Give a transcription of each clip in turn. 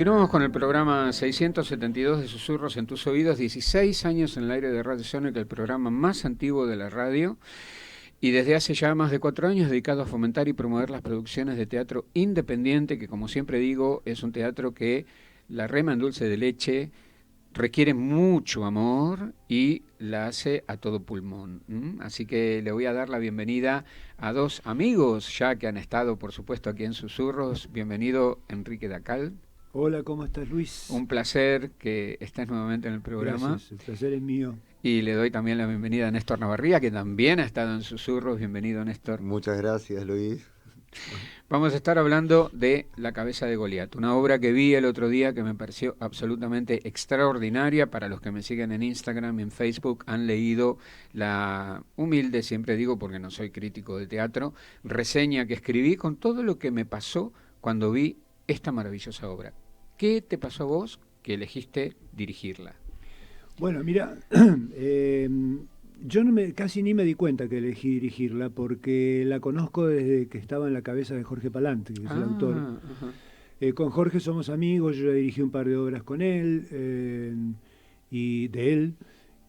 Continuamos con el programa 672 de Susurros en tus oídos, 16 años en el aire de Radio Sónica, el programa más antiguo de la radio, y desde hace ya más de 4 años dedicado a fomentar y promover las producciones de teatro independiente, que como siempre digo, es un teatro que la rema en dulce de leche requiere mucho amor y la hace a todo pulmón. Así que le voy a dar la bienvenida a dos amigos ya que han estado, por supuesto, aquí en Susurros. Bienvenido Enrique Dacal. Hola, ¿cómo estás, Luis? Un placer que estés nuevamente en el programa. Gracias, el placer es mío. Y le doy también la bienvenida a Néstor Navarría, que también ha estado en Susurros. Bienvenido, Néstor. Muchas gracias, Luis. Vamos a estar hablando de La cabeza de Goliat, una obra que vi el otro día que me pareció absolutamente extraordinaria. Para los que me siguen en Instagram y en Facebook, han leído la humilde, siempre digo porque no soy crítico de teatro, reseña que escribí con todo lo que me pasó cuando vi esta maravillosa obra. ¿Qué te pasó a vos que elegiste dirigirla? Bueno, mira, yo casi ni me di cuenta que elegí dirigirla porque la conozco desde que estaba en la cabeza de Jorge Palante, que es el autor. Con Jorge somos amigos, yo ya dirigí un par de obras con él y de él.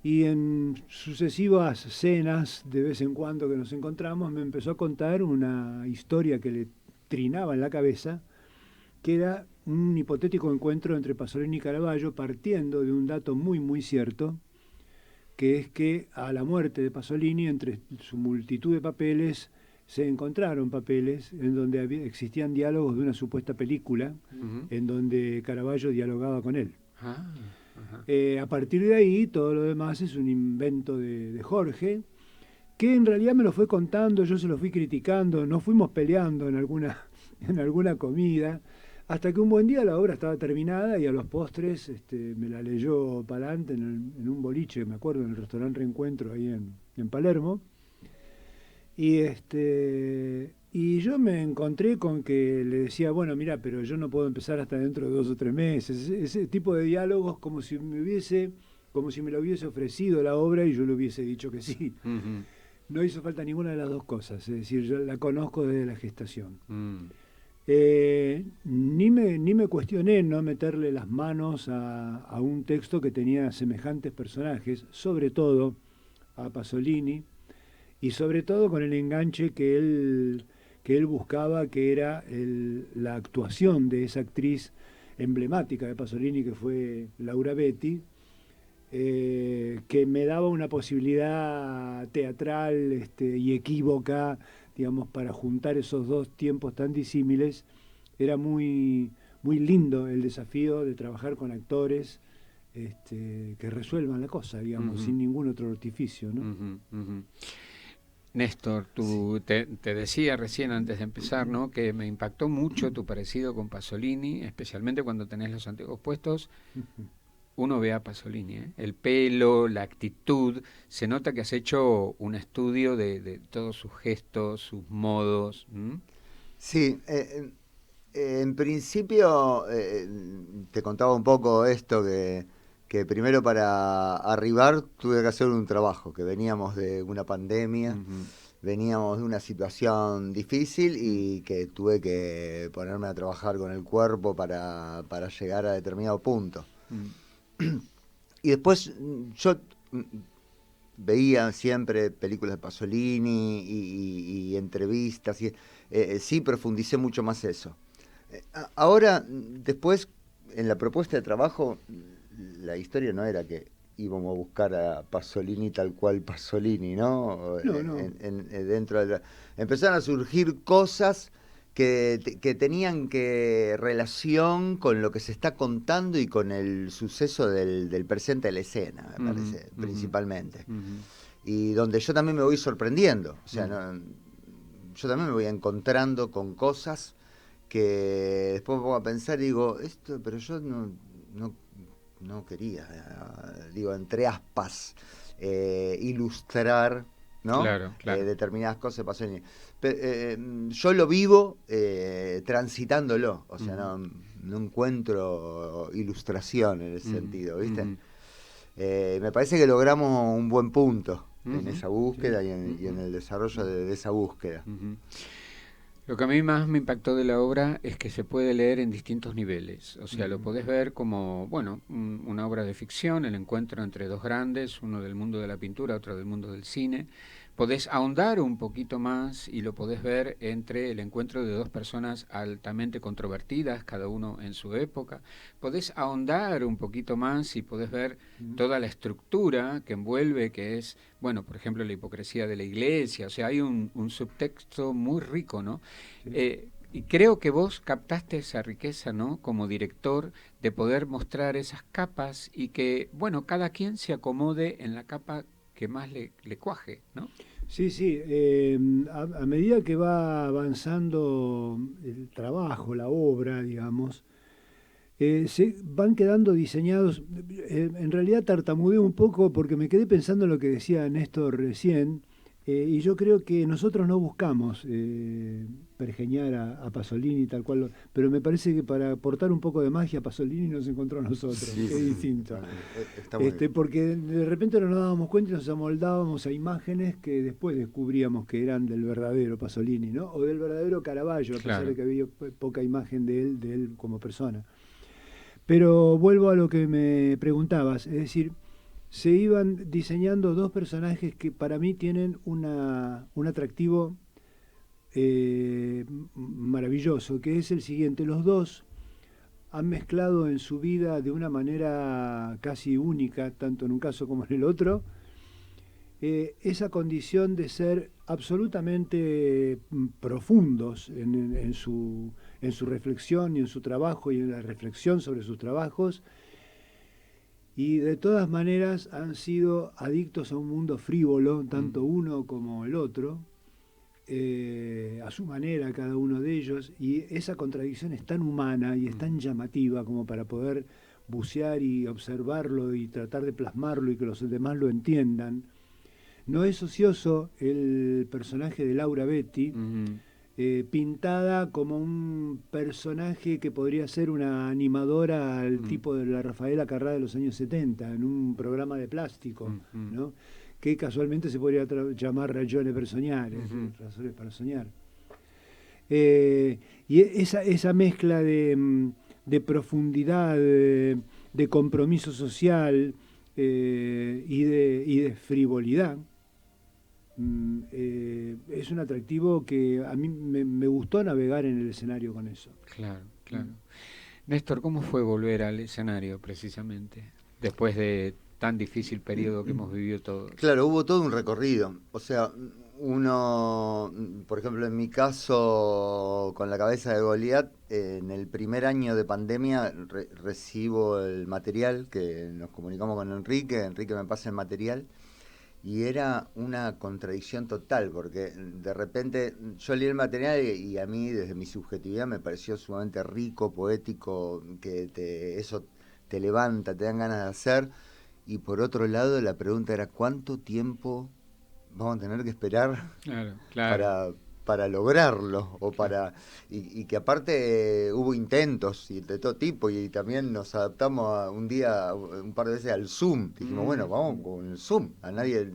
Y en sucesivas cenas, de vez en cuando que nos encontramos, me empezó a contar una historia que le trinaba en la cabeza, que era un hipotético encuentro entre Pasolini y Caravaggio, partiendo de un dato muy, muy cierto, que es que a la muerte de Pasolini, entre su multitud de papeles, se encontraron papeles en donde existían diálogos de una supuesta película, en donde Caravaggio dialogaba con él. A partir de ahí, todo lo demás es un invento de Jorge, que en realidad me lo fue contando, yo se lo fui criticando, nos fuimos peleando en alguna comida, hasta que un buen día la obra estaba terminada y a los postres me la leyó Palante en un boliche, me acuerdo, en el restaurante Reencuentro ahí en Palermo. Y yo me encontré con que le decía, bueno, mira, pero yo no puedo empezar hasta dentro de 2 o 3 meses. Ese tipo de diálogos como si me lo hubiese ofrecido la obra y yo le hubiese dicho que sí. No hizo falta ninguna de las dos cosas, es decir, yo la conozco desde la gestación. Ni me cuestioné no meterle las manos a un texto que tenía semejantes personajes, sobre todo a Pasolini, y sobre todo con el enganche que él buscaba, que era la actuación de esa actriz emblemática de Pasolini, que fue Laura Betti, que me daba una posibilidad teatral y equívoca, digamos, para juntar esos dos tiempos tan disímiles. Era muy, muy lindo el desafío de trabajar con actores que resuelvan la cosa, digamos, sin ningún otro artificio, ¿no? Néstor, tú te decía recién antes de empezar, ¿no?, que me impactó mucho tu parecido con Pasolini, especialmente cuando tenés los anteojos puestos. Uno ve a Pasolini, el pelo, la actitud, se nota que has hecho un estudio de todos sus gestos, sus modos. Sí, en principio te contaba un poco esto, que primero para arribar tuve que hacer un trabajo, que veníamos de una pandemia, veníamos de una situación difícil y que tuve que ponerme a trabajar con el cuerpo para llegar a determinado punto. Y después yo veía siempre películas de Pasolini y entrevistas, y sí profundicé mucho más eso. Ahora, después, en la propuesta de trabajo, la historia no era que íbamos a buscar a Pasolini tal cual Pasolini, ¿no? No. Dentro de empezaron a surgir cosas que tenían relación con lo que se está contando y con el suceso del presente de la escena, me parece, principalmente. Y donde yo también me voy sorprendiendo, o sea, yo también me voy encontrando con cosas que después me pongo a pensar y digo, pero yo no quería, digo, entre aspas, ilustrar, ¿no? Claro. Determinadas cosas de Pasolini. Yo lo vivo transitándolo, o sea, no encuentro ilustración en ese sentido, ¿viste? Me parece que logramos un buen punto en esa búsqueda y en el desarrollo de esa búsqueda. Lo que a mí más me impactó de la obra es que se puede leer en distintos niveles. O sea, lo podés ver como, bueno, una obra de ficción, el encuentro entre dos grandes, uno del mundo de la pintura, otro del mundo del cine. Podés ahondar un poquito más y lo podés ver entre el encuentro de dos personas altamente controvertidas, cada uno en su época. Podés ahondar un poquito más y podés ver toda la estructura que envuelve, que es, bueno, por ejemplo, la hipocresía de la iglesia. O sea, hay un subtexto muy rico, ¿no? Y creo que vos captaste esa riqueza, ¿no? Como director, de poder mostrar esas capas y que, bueno, cada quien se acomode en la capa que más le cuaje, ¿no? Sí, sí. A medida que va avanzando el trabajo, la obra, digamos, se van quedando diseñados. En realidad tartamudeo un poco porque me quedé pensando en lo que decía Néstor recién, y yo creo que nosotros no buscamos pergeñar a Pasolini tal cual, pero me parece que para aportar un poco de magia Pasolini nos encontró a nosotros, Sí, que es distinto. está muy bien. Porque de repente no nos dábamos cuenta y nos amoldábamos a imágenes que después descubríamos que eran del verdadero Pasolini, ¿no? O del verdadero Caravaggio, a pesar de que había poca imagen de él como persona. Pero vuelvo a lo que me preguntabas, es decir, se iban diseñando dos personajes que para mí tienen un atractivo maravilloso, que es el siguiente. Los dos han mezclado en su vida de una manera casi única, tanto en un caso como en el otro, esa condición de ser absolutamente profundos en su reflexión y en su trabajo y en la reflexión sobre sus trabajos, y de todas maneras han sido adictos a un mundo frívolo, tanto uno como el otro, a su manera cada uno de ellos, y esa contradicción es tan humana y es tan llamativa como para poder bucear y observarlo y tratar de plasmarlo y que los demás lo entiendan. No es ocioso el personaje de Laura Betti, pintada como un personaje que podría ser una animadora al tipo de la Rafaela Carrá de los años 70, en un programa de plástico, ¿no? Que casualmente se podría llamar Ragione per sognare, razones para soñar. Y esa mezcla de profundidad, de compromiso social y de frivolidad, es un atractivo que a mí me gustó navegar en el escenario con eso. Claro, claro. Néstor, ¿cómo fue volver al escenario precisamente, después de tan difícil periodo que hemos vivido todos? Claro, hubo todo un recorrido. O sea, uno, por ejemplo, en mi caso, con La cabeza de Goliat, en el primer año de pandemia recibo el material, que nos comunicamos con Enrique me pasa el material, y era una contradicción total, porque de repente yo leí el material y a mí, desde mi subjetividad, me pareció sumamente rico, poético, que eso te levanta, te dan ganas de hacer. Y por otro lado, la pregunta era, ¿cuánto tiempo vamos a tener que esperar para lograrlo? Y que aparte hubo intentos y de todo tipo, y también nos adaptamos un par de veces al Zoom. Dijimos, bueno, vamos con el Zoom. A nadie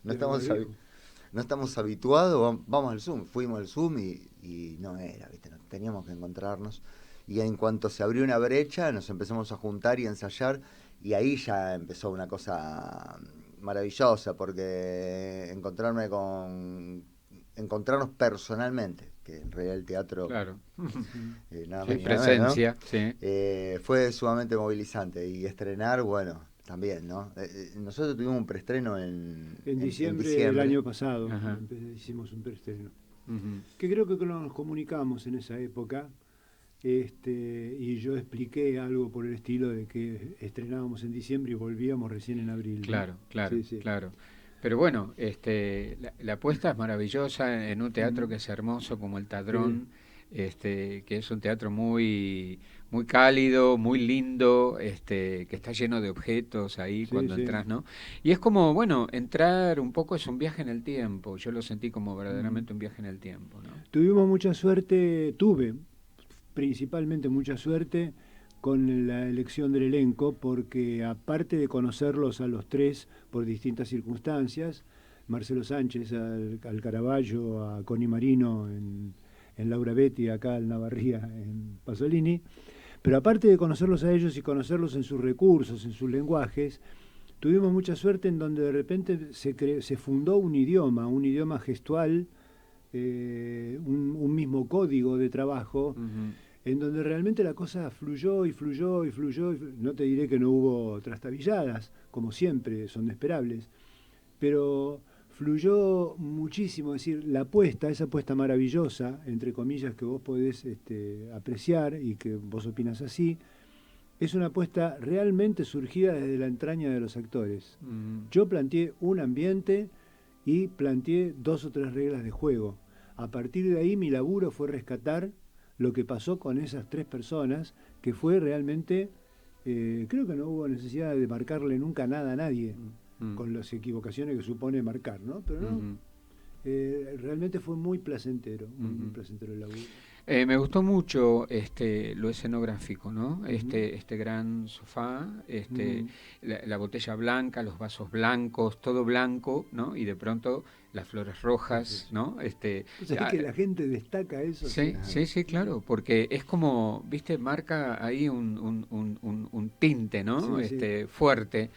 no estamos habituados, vamos al Zoom. Fuimos al Zoom y no era, ¿viste? Teníamos que encontrarnos. Y en cuanto se abrió una brecha, nos empezamos a juntar y a ensayar. Y ahí ya empezó una cosa maravillosa, porque encontrarnos personalmente, que en realidad el teatro, claro. nada Sí, más ni presencia, nada, ¿no? Fue sumamente movilizante. Y estrenar, bueno, también, ¿no? Nosotros tuvimos un preestreno en diciembre del año pasado. Hicimos un preestreno. Que creo que nos comunicamos en esa época. Y yo expliqué algo por el estilo de que estrenábamos en diciembre y volvíamos recién en abril. Claro, ¿no? claro, Sí, sí. claro. Pero bueno, la apuesta es maravillosa en un teatro que es hermoso como el Tadrón, que es un teatro muy muy cálido, muy lindo, que está lleno de objetos ahí cuando entras, ¿no? Y es como, bueno, entrar un poco es un viaje en el tiempo. Yo lo sentí como verdaderamente un viaje en el tiempo, ¿no? Tuvimos mucha suerte, tuve principalmente mucha suerte con la elección del elenco, porque aparte de conocerlos a los tres por distintas circunstancias, Marcelo Sánchez al Caravaggio, a Connie Marino en en Laura Betti, acá en Navarría, en Pasolini. Pero aparte de conocerlos a ellos y conocerlos en sus recursos, en sus lenguajes, tuvimos mucha suerte en donde de repente se fundó un idioma gestual, un mismo código de trabajo, en donde realmente la cosa fluyó y fluyó y fluyó. No te diré que no hubo trastabilladas, como siempre, son esperables, pero fluyó muchísimo. Es decir, esa apuesta maravillosa, entre comillas, que vos podés apreciar y que vos opinas así, es una apuesta realmente surgida desde la entraña de los actores. Yo planteé un ambiente y planteé 2 o 3 reglas de juego. A partir de ahí mi laburo fue rescatar lo que pasó con esas 3 personas, que fue realmente, creo que no hubo necesidad de marcarle nunca nada a nadie, con las equivocaciones que supone marcar, ¿no? Pero no, realmente fue muy placentero, muy placentero el laburo. Me gustó mucho lo escenográfico, ¿no? Este gran sofá, la botella blanca, los vasos blancos, todo blanco, ¿no? Y de pronto las flores rojas, ¿no? O sea, que la gente destaca eso. Sí, claro, porque es como, viste, marca ahí un tinte, ¿no? Fuerte.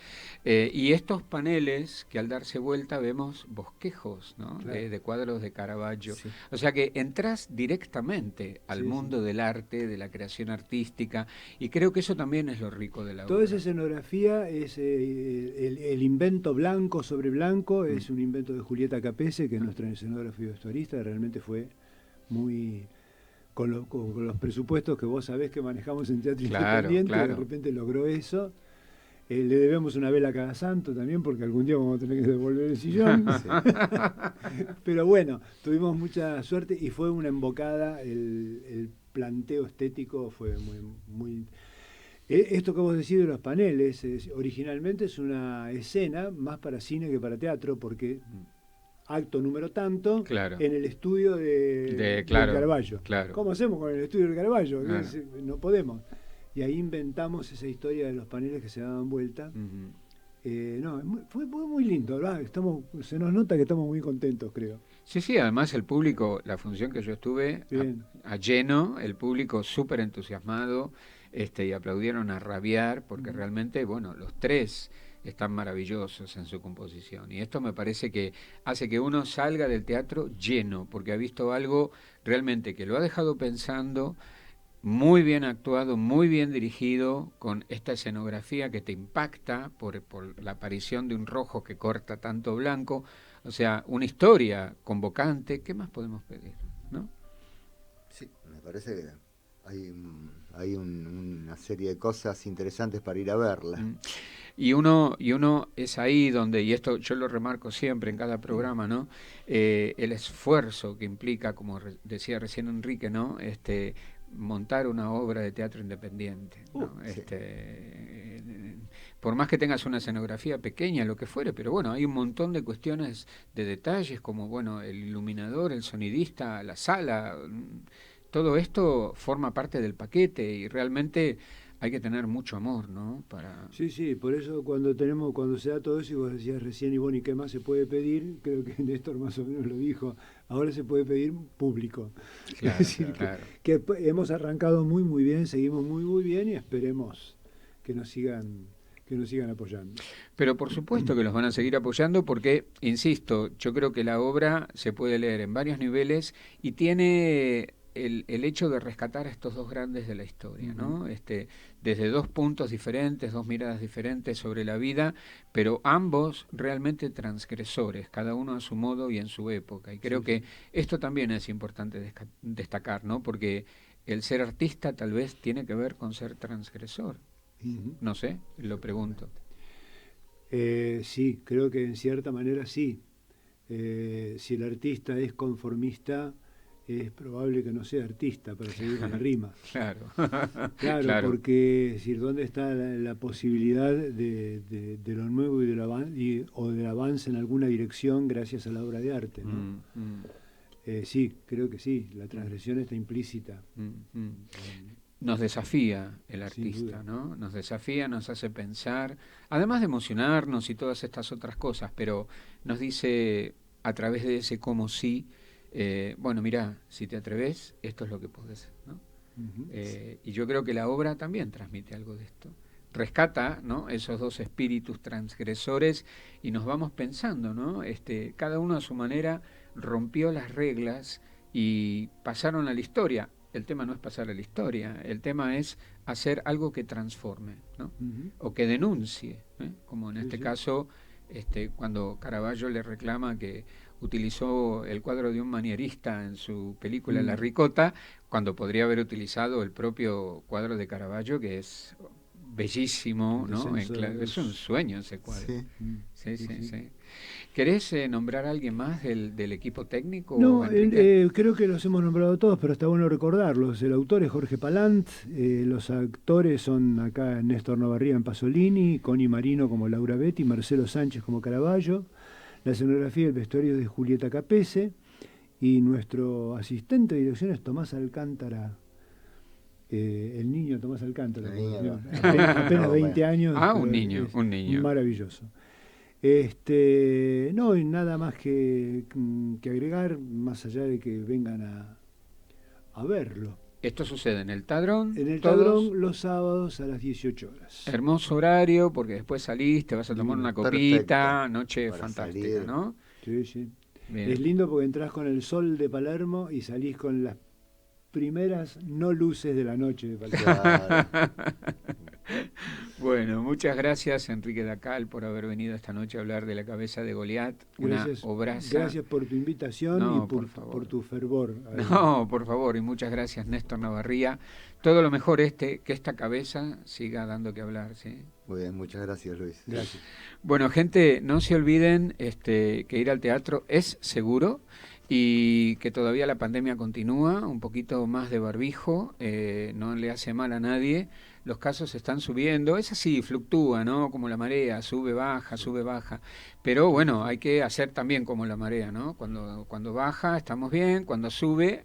Y estos paneles que al darse vuelta vemos bosquejos, ¿no? Claro. De cuadros de Caravaggio. Sí. O sea que entras directamente al mundo del arte, de la creación artística, y creo que eso también es lo rico de la obra. Toda esa escenografía es el invento blanco sobre blanco, es un invento de Julieta Capese, que es nuestra escenógrafa y vestuarista. Realmente fue muy... Con los presupuestos que vos sabés que manejamos en Teatro Independiente, de repente logró eso. Le debemos una vela a cada santo también, porque algún día vamos a tener que devolver el sillón. Pero bueno, tuvimos mucha suerte y fue una embocada. El planteo estético fue muy... Esto que vos decís de los paneles, originalmente es una escena más para cine que para teatro, porque acto número tanto en el estudio de Caravaggio. ¿Cómo hacemos con el estudio de Caravaggio? No podemos. Y ahí inventamos esa historia de los paneles que se daban vuelta. Fue muy lindo, ¿verdad? Se nos nota que estamos muy contentos, creo. Sí, además el público, la función que yo estuve a lleno, el público súper entusiasmado, y aplaudieron a rabiar, porque realmente, bueno, los 3 están maravillosos en su composición. Y esto me parece que hace que uno salga del teatro lleno, porque ha visto algo realmente que lo ha dejado pensando, muy bien actuado, muy bien dirigido, con esta escenografía que te impacta por la aparición de un rojo que corta tanto blanco. O sea, una historia convocante. ¿Qué más podemos pedir, no? Sí, me parece que hay una serie de cosas interesantes para ir a verla. Y uno es ahí donde, y esto yo lo remarco siempre en cada programa, ¿no? El esfuerzo que implica, como decía recién Enrique, ¿no? Montar una obra de teatro independiente, ¿no? Por más que tengas una escenografía pequeña, lo que fuere, pero bueno, hay un montón de cuestiones, de detalles, como bueno, el iluminador, el sonidista, la sala, todo esto forma parte del paquete y realmente hay que tener mucho amor, ¿no? Sí, por eso cuando se da todo eso, y vos decías recién, Ivonne, ¿y qué más se puede pedir? Creo que Néstor más o menos lo dijo, ahora se puede pedir público. Claro, es decir, que hemos arrancado muy bien, seguimos muy bien y esperemos que nos sigan apoyando. Pero por supuesto que los van a seguir apoyando porque, insisto, yo creo que la obra se puede leer en varios niveles y tiene el hecho de rescatar a estos 2 grandes de la historia, ¿no? Desde 2 puntos diferentes, 2 miradas diferentes sobre la vida, pero ambos realmente transgresores, cada uno a su modo y en su época. Y creo que esto también es importante destacar, ¿no? Porque el ser artista tal vez tiene que ver con ser transgresor. No sé, lo pregunto. Sí, creo que en cierta manera sí. Si el artista es conformista, es probable que no sea artista, para seguir con la rima. Claro, porque es decir, ¿dónde está la posibilidad de lo nuevo o del avance en alguna dirección gracias a la obra de arte, ¿no? Sí, creo que sí, la transgresión está implícita. Nos desafía el artista, ¿no? Nos desafía, nos hace pensar, además de emocionarnos y todas estas otras cosas, pero nos dice a través de ese cómo sí, bueno, mirá, si te atreves, esto es lo que podés, ¿no? Y yo creo que la obra también transmite algo de esto. Rescata, ¿no?, esos dos espíritus transgresores y nos vamos pensando, ¿no? Cada uno a su manera rompió las reglas y pasaron a la historia. El tema no es pasar a la historia, el tema es hacer algo que transforme, ¿no? O que denuncie, como en este caso, cuando Caravaggio le reclama que utilizó el cuadro de un manierista en su película La Ricota, cuando podría haber utilizado el propio cuadro de Caravaggio, que es bellísimo, ¿no? Es un sueño ese cuadro. Sí. ¿Querés nombrar a alguien más del equipo técnico? No, creo que los hemos nombrado todos, pero está bueno recordarlos. El autor es Jorge Palant, los actores son acá Néstor Navarría en Pasolini, Connie Marino como Laura Betti, Marcelo Sánchez como Caravaggio, la escenografía y el vestuario de Julieta Capese, y nuestro asistente de dirección es Tomás Alcántara. El niño Tomás Alcántara, apenas 20 años. Un niño. Maravilloso. No, y nada más que agregar, más allá de que vengan a verlo. Esto sucede en el Tadrón. En el Tadrón los sábados a las 18 horas. Hermoso horario, porque después salís, te vas a tomar una copita, noche para fantástica, salir. ¿no? Sí. Bien. Es lindo porque entras con el sol de Palermo y salís con las primeras no luces de la noche de Palermo. Claro. Bueno, muchas gracias Enrique Dacal por haber venido esta noche a hablar de La cabeza de Goliat, una obraza. Gracias por tu invitación y por tu fervor. No, por favor, y muchas gracias Néstor Navarría. Todo lo mejor que esta cabeza siga dando que hablar, ¿sí? Muy bien, muchas gracias, Luis. Gracias. Bueno, gente, no se olviden que ir al teatro es seguro y que todavía la pandemia continúa, un poquito más de barbijo, no le hace mal a nadie. Los casos están subiendo, es así, fluctúa, ¿no? Como la marea, sube, baja. Pero bueno, hay que hacer también como la marea, ¿no? Cuando baja estamos bien, cuando sube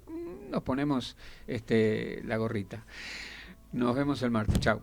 nos ponemos la gorrita. Nos vemos el martes, chao.